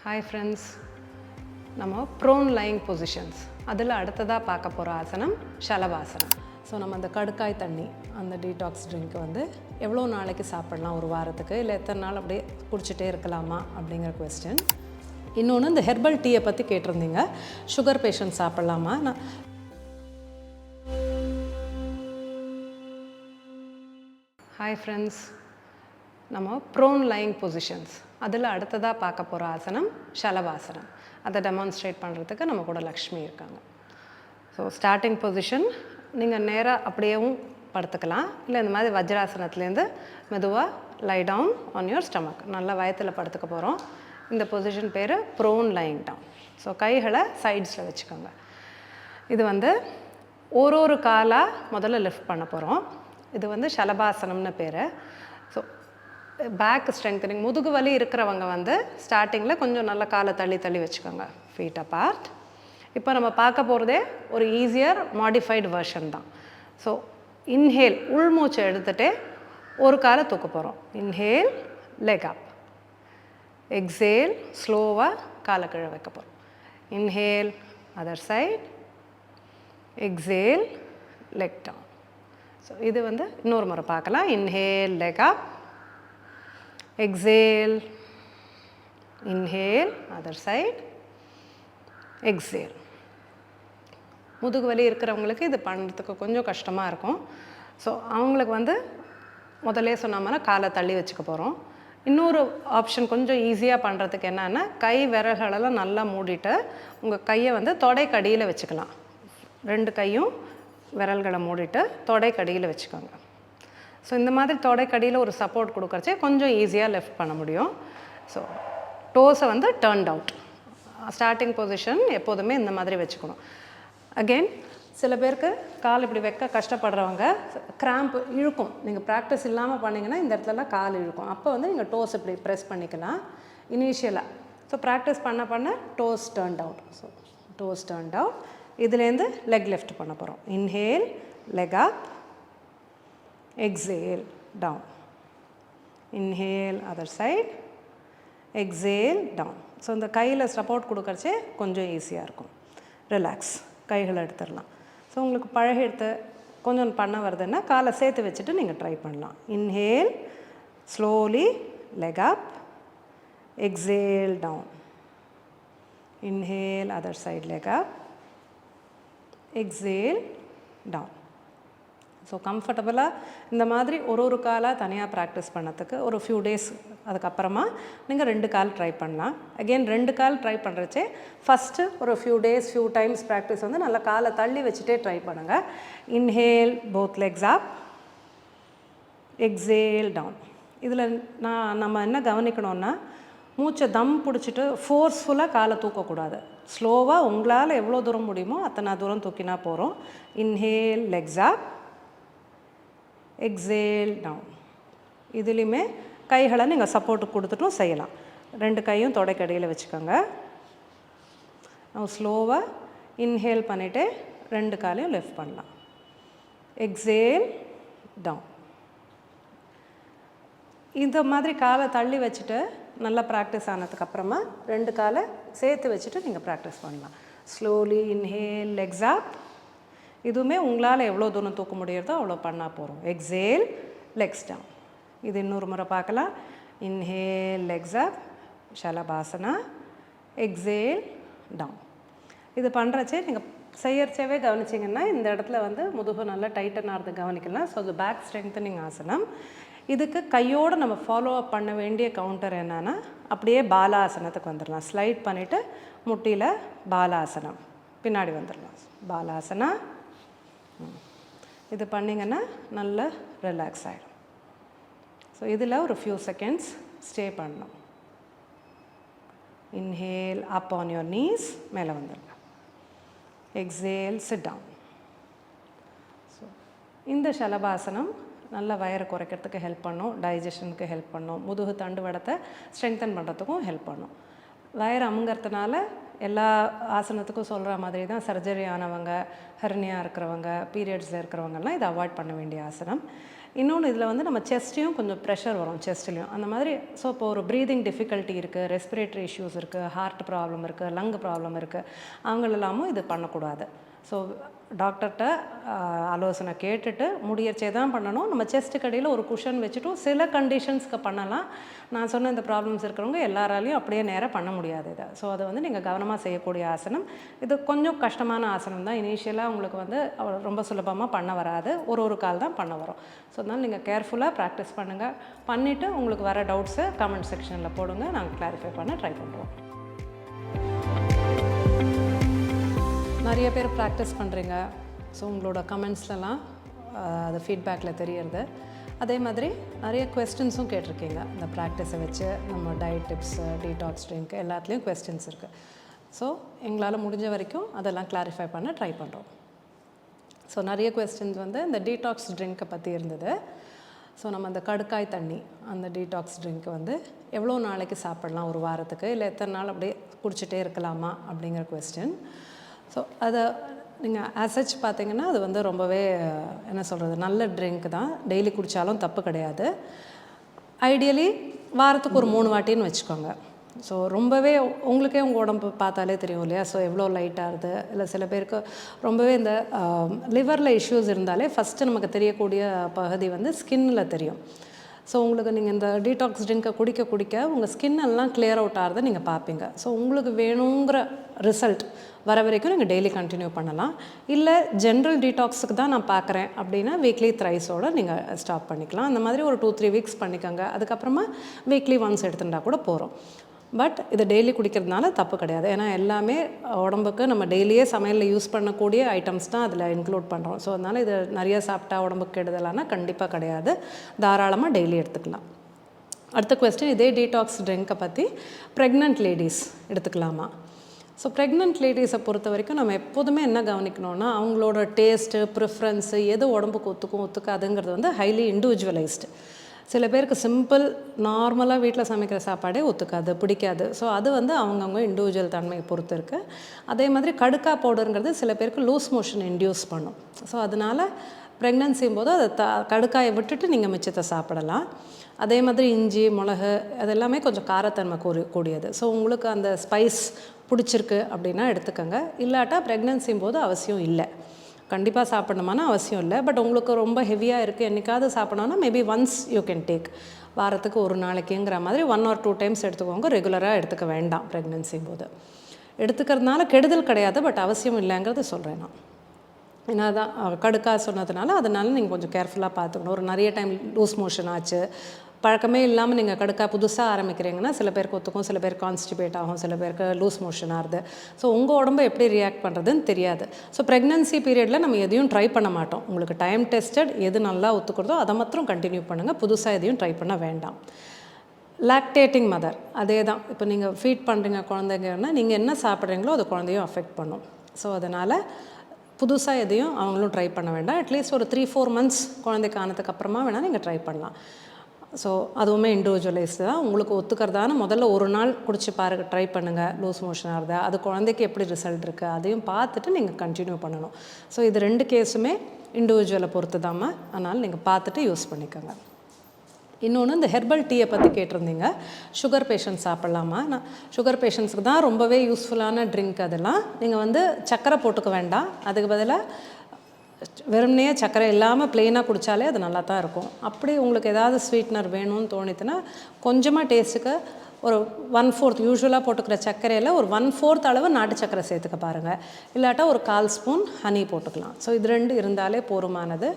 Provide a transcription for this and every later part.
Hi friends, நம்ம prone lying positions அதில் அடுத்ததாக பார்க்க போகிற ஆசனம் ஷலபாசனம். ஸோ நம்ம அந்த கடுக்காய் தண்ணி அந்த டீடாக்ஸ் ட்ரிங்க் வந்து எவ்வளோ நாளைக்கு சாப்பிடலாம், ஒரு வாரத்துக்கு இல்லை எத்தனை நாள் அப்படியே குடிச்சிட்டே இருக்கலாமா அப்படிங்கிற கொஸ்டின். இன்னொன்று இந்த ஹெர்பல் டீயை பற்றி கேட்டிருந்தீங்க, சுகர் பேஷண்ட் சாப்பிட்லாமா. ஹாய் ஃப்ரெண்ட்ஸ், நம்ம ப்ரோன் லைங் பொசிஷன்ஸ் அதில் அடுத்ததாக பார்க்க போகிற ஆசனம் ஷலபாசனம். அதை டெமான்ஸ்ட்ரேட் பண்ணுறதுக்கு நம்ம கூட லக்ஷ்மி இருக்காங்க. ஸோ ஸ்டார்டிங் பொசிஷன் நீங்கள் நேராக அப்படியேவும் படுத்துக்கலாம், இல்லை இந்த மாதிரி வஜ்ராசனத்துலேருந்து மெதுவாக lie down on your stomach, நல்லா வயத்தில் படுத்துக்க போகிறோம். இந்த பொசிஷன் பேர் ப்ரோன் லைங் டவுன். ஸோ கைகளை சைட்ஸில் வச்சுக்கோங்க. இது வந்து ஒரு காலாக முதல்ல லிஃப்ட் பண்ண போகிறோம். இது வந்து ஷலபாசனம்னு பேர். ஸோ பேக் ஸ்ட்ரெங்தனிங், முதுகு வலி இருக்கிறவங்க வந்து ஸ்டார்டிங்கில் கொஞ்சம் நல்ல காலை தள்ளி வச்சுக்கோங்க, ஃபீட் அப்பார்ட். இப்போ நம்ம பார்க்க போகிறதே ஒரு ஈஸியர் மாடிஃபைடு வெர்ஷன் தான். ஸோ இன்ஹேல், உள்மூச்சை எடுத்துகிட்டே ஒரு காலை தூக்க போகிறோம். Inhale, leg up. எக்ஸேல், ஸ்லோவாக காலை கீழே வைக்க போகிறோம். Inhale, other side. Exhale, leg down. So இது வந்து இன்னொரு முறை பார்க்கலாம். Inhale, leg up. Exhale, inhale, other side. Exhale. முதுகு வலி இருக்கிறவங்களுக்கு இது பண்ணுறதுக்கு கொஞ்சம் கஷ்டமாக இருக்கும். ஸோ அவங்களுக்கு வந்து முதலே சொன்னாமன்னா காலை தள்ளி வச்சுக்க போகிறோம். இன்னொரு ஆப்ஷன் கொஞ்சம் ஈஸியாக பண்ணுறதுக்கு என்னென்னா, கை விரல்களெல்லாம் நல்லா மூடிட்டு உங்கள் கையை வந்து தொடைக்கடியில் வச்சுக்கலாம். ரெண்டு கையும் விரல்களை மூடிட்டு தொடைக்கடியில் வச்சுக்கோங்க. ஸோ இந்த மாதிரி தொடைக்கடியில் ஒரு சப்போர்ட் கொடுக்கறச்சே கொஞ்சம் ஈஸியாக லெஃப்ட் பண்ண முடியும். ஸோ டோஸை வந்து டர்ன்ட் அவுட். ஸ்டார்டிங் பொசிஷன் எப்போதுமே இந்த மாதிரி வச்சுக்கணும். அகெயின் சில பேருக்கு கால் இப்படி வைக்க கஷ்டப்படுறவங்க கிராம்ப் இழுக்கும். நீங்கள் ப்ராக்டிஸ் இல்லாமல் பண்ணிங்கன்னா இந்த இடத்துலலாம் கால் இழுக்கும். அப்போ வந்து நீங்கள் டோஸ் இப்படி ப்ரெஸ் பண்ணிக்கலாம் இனிஷியலாக. ஸோ ப்ராக்டிஸ் பண்ண toes turned out. So toes turned out. இதுலேருந்து லெக் லெஃப்ட் பண்ண போகிறோம். Inhale, leg up. Exhale, down. Inhale, other side. Exhale, down. So இந்த கையில் சப்போர்ட் கொடுக்கறச்சே கொஞ்சம் ஈஸியாக இருக்கும். ரிலாக்ஸ், கைகளை எடுத்துடலாம். ஸோ உங்களுக்கு பழகி எடுத்து கொஞ்சம் பண்ண வருதுன்னா காலை சேர்த்து வச்சுட்டு நீங்கள் ட்ரை பண்ணலாம். Inhale, slowly, leg up. Exhale, down. Inhale, other side, leg up. Exhale, down. So கம்ஃபர்டபுளாக இந்த மாதிரி ஒரு காலாக தனியாக ப்ராக்டிஸ் பண்ணதுக்கு ஒரு ஃபியூ டேஸ் அதுக்கப்புறமா நீங்கள் 2 கால் ட்ரை பண்ணலாம். அகெயின் 2 கால் ட்ரை பண்ணுறச்சே ஃபஸ்ட்டு ஒரு few days few times practice வந்து நல்லா காலை தள்ளி வச்சுட்டே ட்ரை பண்ணுங்கள். Inhale, both legs up. Exhale, down. இதில் நம்ம என்ன கவனிக்கணும்னா, மூச்சை தம் பிடிச்சிட்டு ஃபோர்ஸ்ஃபுல்லாக காலை தூக்கக்கூடாது. ஸ்லோவாக உங்களால் எவ்வளோ தூரம் முடியுமோ அத்தனை தூரம் தூக்கினா போகிறோம். Inhale, legs up. Exhale, down. இதுலேயுமே கைகளை நீங்கள் சப்போர்ட்டு கொடுத்துட்டும் செய்யலாம். 2 கையும் தொடைக்கடியில் வச்சுக்கோங்க. ஸ்லோவாக இன்ஹேல் பண்ணிவிட்டு 2 காலையும் லெஃப்ட் பண்ணலாம். Exhale, down. இந்த மாதிரி காலை தள்ளி வச்சுட்டு நல்லா ப்ராக்டிஸ் ஆனதுக்கப்புறமா 2 காலை சேர்த்து வச்சுட்டு நீங்கள் ப்ராக்டிஸ் பண்ணலாம். Slowly inhale, legs up. இதுவுமே உங்களால் எவ்வளோ தூரம் தூக்க முடியுறதோ அவ்வளோ பண்ணால் போகிறோம். Exhale, legs down. இது இன்னொரு முறை பார்க்கலாம். Inhale, legs up, Shalabhasana. Exhale, down. இது பண்ணுறச்சே நீங்கள் செய்யறச்சவே கவனிச்சிங்கன்னா இந்த இடத்துல வந்து முதுகு நல்லா டைட்டன் ஆகிறது கவனிக்கலாம். ஸோ அது பேக் ஸ்ட்ரெங்தனிங் ஆசனம். இதுக்கு கையோடு நம்ம ஃபாலோ அப் பண்ண வேண்டிய கவுண்டர் என்னென்னா, அப்படியே பாலாசனத்துக்கு வந்துடலாம். ஸ்லைட் பண்ணிவிட்டு முட்டியில் பாலாசனம் பின்னாடி வந்துடலாம். பாலாசனா. இது பண்ணிங்கன்னா நல்ல ரிலாக்ஸ் ஆகிடும். ஸோ இதில் ஒரு ஃபியூ செகண்ட்ஸ் ஸ்டே பண்ணணும். Inhale, up on your knees, மேலே வந்துடலாம். Exhale, sit down. ஸோ இந்த ஷலபாசனம் நல்லா வயரை குறைக்கிறதுக்கு ஹெல்ப் பண்ணும், டைஜஷனுக்கு ஹெல்ப் பண்ணும், முதுகு தண்டு வடத்தை ஸ்ட்ரெங்தன் பண்ணுறதுக்கும் ஹெல்ப் பண்ணும். வயர் அமுங்கிறதுனால எல்லா ஆசனத்துக்கும் சொல்கிற மாதிரி தான் சர்ஜரி ஆனவங்க, ஹெர்னியா இருக்கிறவங்க, பீரியட்ஸில் இருக்கிறவங்கலாம் இதை அவாய்ட் பண்ண வேண்டிய ஆசனம். இன்னொன்று இதில் வந்து நம்ம செஸ்ட்டையும் கொஞ்சம் ப்ரெஷர் வரும், செஸ்ட்லேயும் அந்த மாதிரி. ஸோ இப்போ ஒரு ப்ரீதிங் டிஃபிகல்ட்டி இருக்குது, ரெஸ்பிரேட்டரி இஷ்யூஸ் இருக்குது, ஹார்ட் ப்ராப்ளம் இருக்குது, லங் ப்ராப்ளம் இருக்குது, அவங்களெல்லாமும் இது பண்ணக்கூடாது. ஸோ டாக்டர்கிட்ட ஆலோசனை கேட்டுட்டு முடியறச்சே தான் பண்ணணும். நம்ம செஸ்ட்டு கடையில் ஒரு குஷன் வச்சுட்டும் சில கண்டிஷன்ஸ்க்கு பண்ணலாம். நான் சொன்ன இந்த ப்ராப்ளம்ஸ் இருக்கிறவங்க எல்லாராலையும் அப்படியே நேராக பண்ண முடியாது இதை. ஸோ அதை வந்து நீங்கள் கவனமாக செய்யக்கூடிய ஆசனம். இது கொஞ்சம் கஷ்டமான ஆசனம் தான். இனிஷியலாக உங்களுக்கு வந்து ரொம்ப சுலபமாக பண்ண வராது, ஒரு கால் தான் பண்ண வரும். ஸோ அதனால் நீங்கள் கேர்ஃபுல்லாக ப்ராக்டிஸ் பண்ணுங்கள். பண்ணிவிட்டு உங்களுக்கு வர டவுட்ஸை கமெண்ட் செக்ஷனில் போடுங்க, நாங்கள் கிளாரிஃபை பண்ண ட்ரை பண்ணுறோம். நிறைய பேர் ப்ராக்டிஸ் பண்ணுறீங்க. ஸோ உங்களோட கமெண்ட்ஸ்லாம் அது ஃபீட்பேக்கில் தெரியறது. அதே மாதிரி நிறைய கொஸ்டின்ஸும் கேட்டிருக்கீங்க. இந்த ப்ராக்டிஸை வச்சு நம்ம டயட் டிப்ஸு, டீடாக்ஸ் ட்ரிங்க் எல்லாத்துலேயும் கொஸ்டின்ஸ் இருக்குது. ஸோ எங்களால் முடிஞ்ச வரைக்கும் அதெல்லாம் கிளாரிஃபை பண்ண ட்ரை பண்ணுறோம். ஸோ நிறைய கொஸ்டின்ஸ் வந்து இந்த டீடாக்ஸ் ட்ரிங்க்கை பற்றி இருந்தது. ஸோ நம்ம அந்த கடுக்காய் தண்ணி, அந்த டீடாக்ஸ் ட்ரிங்க் வந்து எவ்வளோ நாளைக்கு சாப்பிடலாம், ஒரு வாரத்துக்கு, இல்லை எத்தனை நாள் அப்படியே குடிச்சிட்டே இருக்கலாமா அப்படிங்கிற கொஸ்டின். ஸோ அதை நீங்கள் ஆசச் பார்த்தீங்கன்னா அது வந்து ரொம்பவே என்ன சொல்கிறது, நல்ல ட்ரிங்க் தான். டெய்லி குடித்தாலும் தப்பு கிடையாது. ஐடியலி வாரத்துக்கு ஒரு 3 வாட்டின்னு வச்சுக்கோங்க. ஸோ ரொம்பவே உங்களுக்கே உங்கள் உடம்பு பார்த்தாலே தெரியும் இல்லையா. ஸோ எவ்வளோ லைட்டாகுது. இல்லை சில பேருக்கு ரொம்பவே இந்த லிவரில் இஷ்யூஸ் இருந்தாலே ஃபஸ்ட்டு நமக்கு தெரியக்கூடிய பகுதி வந்து ஸ்கின்னில் தெரியும். ஸோ உங்களுக்கு நீங்கள் இந்த டீடாக்ஸ் ட்ரிங்கை குடிக்க உங்கள் ஸ்கின் எல்லாம் கிளியர் அவுட் ஆகிறத நீங்கள் பார்ப்பீங்க. ஸோ உங்களுக்கு வேணுங்கிற ரிசல்ட் வர வரைக்கும் நீங்கள் டெய்லி கண்டினியூ பண்ணலாம். இல்லை ஜென்ரல் டீடாக்ஸுக்கு தான் நான் பார்க்குறேன் அப்படின்னா வீக்லி த்ரைஸோடு நீங்கள் ஸ்டாப் பண்ணிக்கலாம். அந்த மாதிரி ஒரு 2-3 வீக்ஸ் பண்ணிக்கோங்க. அதுக்கப்புறமா வீக்லி ஒன்ஸ் எடுத்துட்டா கூட போகிறோம். பட் இதை டெய்லி குடிக்கிறதுனால தப்பு கிடையாது. ஏன்னா எல்லாமே உடம்புக்கு நம்ம டெய்லியே சமையலில் யூஸ் பண்ணக்கூடிய ஐட்டம்ஸ் தான் அதில் இன்க்ளூட் பண்ணுறோம். ஸோ அதனால் இது நிறைய சாப்பிட்டா உடம்புக்கு கெடுதலானா கண்டிப்பாக கிடையாது. தாராளமாக டெய்லி எடுத்துக்கலாம். அடுத்த கொஸ்டின் இதே டீடாக்ஸ் ட்ரிங்கை பற்றி, ப்ரெக்னென்ட் லேடிஸ் எடுத்துக்கலாமா? ஸோ ப்ரெக்னென்ட் லேடிஸை பொறுத்த வரைக்கும் நம்ம எப்போதுமே என்ன கவனிக்கணும்னா, அவங்களோட டேஸ்ட்டு, ப்ரிஃபரன்ஸு, எது உடம்புக்கு ஒத்துக்காதுங்கிறது வந்து ஹைலி இண்டிவிஜுவலைஸ்டு. சில பேருக்கு சிம்பிள் நார்மலாக வீட்டில் சமைக்கிற சாப்பாடே ஒத்துக்காது, பிடிக்காது. ஸோ அது வந்து அவங்கவுங்க இண்டிவிஜுவல் தன்மையை பொறுத்து இருக்குது. அதே மாதிரி கடுக்கா பவுடருங்கிறது சில பேருக்கு லூஸ் மோஷன் இன்டியூஸ் பண்ணும். ஸோ அதனால் ப்ரெக்னன்சியும் போது அதை கடுக்காயை விட்டுட்டு நீங்கள் மிச்சத்தை சாப்பிடலாம். அதே மாதிரி இஞ்சி, மிளகு அதெல்லாமே கொஞ்சம் காரத்தன்மை கூடியது. ஸோ உங்களுக்கு அந்த ஸ்பைஸ் பிடிச்சிருக்கு அப்படின்னா எடுத்துக்கோங்க. இல்லாட்டா ப்ரெக்னன்சியும் போது அவசியம் இல்லை, கண்டிப்பாக சாப்பிடணுமான அவசியம் இல்லை. பட் உங்களுக்கு ரொம்ப ஹெவியாக இருக்குது, என்றைக்காவது சாப்பிடணுன்னா maybe once you can take. வாரத்துக்கு ஒரு நாளைக்குங்கிற மாதிரி 1 or 2 டைம்ஸ் எடுத்துக்கோங்க. ரெகுலராக எடுத்துக்க வேண்டாம் ப்ரெக்னன்சியும் போது. எடுத்துக்கிறதுனால கெடுதல் கிடையாது, பட் அவசியம் இல்லைங்கிறது சொல்கிறேன் நான். ஏன்னா தான் கடுக்கா சொன்னதுனால அதனால நீங்கள் கொஞ்சம் கேர்ஃபுல்லாக பார்த்துக்கணும். ஒரு நிறைய டைம் லூஸ் மோஷன் ஆச்சு, பழக்கமே இல்லாமல் நீங்கள் கடுக்கா புதுசாக ஆரம்பிக்கிறீங்கன்னா சில பேருக்கு ஒத்துக்கும், சில பேர் கான்ஸ்டிபேட் ஆகும், சில பேருக்கு லூஸ் மோஷன் ஆகுது. ஸோ உங்கள் உடம்பு எப்படி ரியாக்ட் பண்ணுறதுன்னு தெரியாது. ஸோ ப்ரெக்னன்சி பீரியடில் நம்ம எதையும் ட்ரை பண்ண மாட்டோம். உங்களுக்கு டைம் டெஸ்டட் எது நல்லா ஒத்துக்கிறதோ அதை மாத்திரம் கண்டினியூ பண்ணுங்கள். புதுசாக எதையும் ட்ரை பண்ண வேண்டாம். லாக்டேட்டிங் மதர் அதே தான். இப்போ நீங்கள் ஃபீட் பண்ணுறீங்க குழந்தைங்கன்னா நீங்கள் என்ன சாப்பிட்றீங்களோ அது குழந்தையும் அஃபெக்ட் பண்ணும். ஸோ அதனால் புதுசாக எதையும் அவங்களும் ட்ரை பண்ண வேண்டாம். அட்லீஸ்ட் ஒரு 3-4 months குழந்தைக்கு ஆனதுக்கப்புறமா வேணால் நீங்கள் ட்ரை பண்ணலாம். ஸோ அதுவுமே இண்டிவிஜுவலைஸ்டு தான். உங்களுக்கு ஒத்துக்கிறதான முதல்ல ஒரு நாள் குடிச்சு பாருங்க, ட்ரை பண்ணுங்கள். லூஸ் மோஷன் ஆகுது, அது குழந்தைக்கு எப்படி ரிசல்ட் இருக்குது அதையும் பார்த்துட்டு நீங்கள் கண்டினியூ பண்ணணும். ஸோ இது 2 கேஸுமே இண்டிவிஜுவலை பொறுத்து தாம்மா. அதனால் நீங்கள் பார்த்துட்டு யூஸ் பண்ணிக்கோங்க. இன்னொன்று இந்த ஹெர்பல் டீயை பற்றி கேட்டிருந்தீங்க. சுகர் பேஷண்ட்ஸ் சாப்பிட்லாமா? நான் சுகர் பேஷண்ட்ஸுக்கு தான் ரொம்பவே யூஸ்ஃபுல்லான ட்ரிங்க். அதெல்லாம் நீங்கள் வந்து சர்க்கரை போட்டுக்க வேண்டாம். அதுக்கு பதிலாக வெறுமனே சர்க்கரை இல்லாமல் ப்ளெயினாக குடித்தாலே அது நல்லா தான் இருக்கும். அப்படி உங்களுக்கு ஏதாவது ஸ்வீட்னர் வேணும்னு தோணித்துன்னா கொஞ்சமாக டேஸ்ட்டுக்கு ஒரு 1/4 யூஸ்வலாக போட்டுக்கிற சர்க்கரையில் ஒரு 1/4 அளவு நாட்டு சர்க்கரை சேர்த்துக்க பாருங்கள். இல்லாட்டா ஒரு 1/4 ஸ்பூன் ஹனி போட்டுக்கலாம். ஸோ இது 2 இருந்தாலே போதுமானது.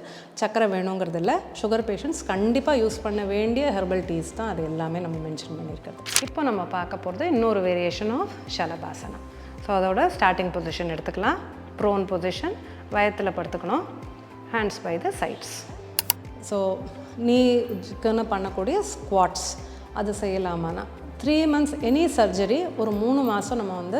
சர்க்கரை வேணுங்கிறது இல்லை. சுகர் பேஷண்ட்ஸ் கண்டிப்பாக யூஸ் பண்ண வேண்டிய ஹெர்பல் டீஸ் தான் அது எல்லாமே நம்ம மென்ஷன் பண்ணியிருக்கிறது. இப்போ நம்ம பார்க்க போகிறது இன்னொரு வேரியேஷன் ஆஃப் ஷலபாசனம். ஸோ அதோட ஸ்டார்டிங் பொசிஷன் எடுத்துக்கலாம். ப்ரோன் பொசிஷன், வயத்தில் படுத்துக்கணும், hands by the sides. So நீக்குன்னு பண்ணக்கூடிய ஸ்குவாட்ஸ் அது செய்யலாமான்னா 3 months எனி சர்ஜரி ஒரு 3 மாதம் நம்ம வந்து